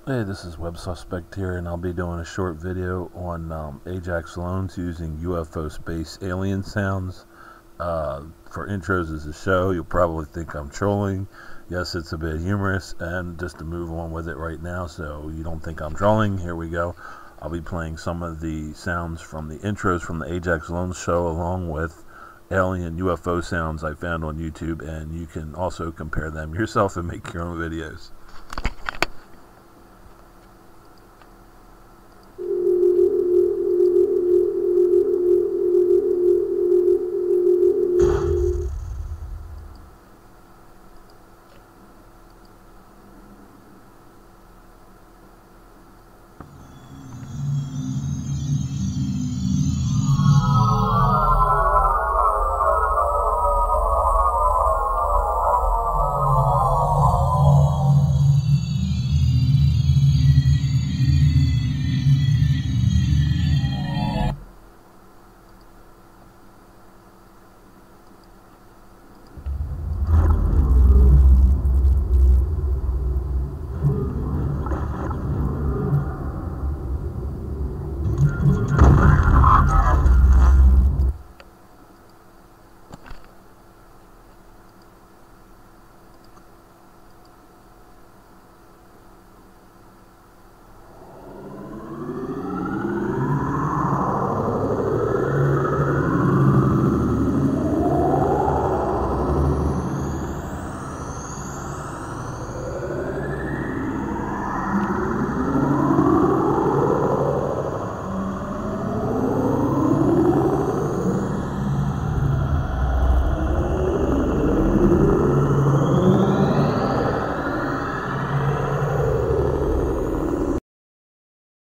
Hey, this is Web Suspect here, and I'll be doing a short video on Ajax Loans using UFO space alien sounds. For intros as a show, you'll probably think I'm trolling. Yes, it's a bit humorous, and just to move on with it right now so you don't think I'm trolling, here we go. I'll be playing some of the sounds from the intros from the Ajax Loans show along with alien UFO sounds I found on YouTube, and you can also compare them yourself and make your own videos.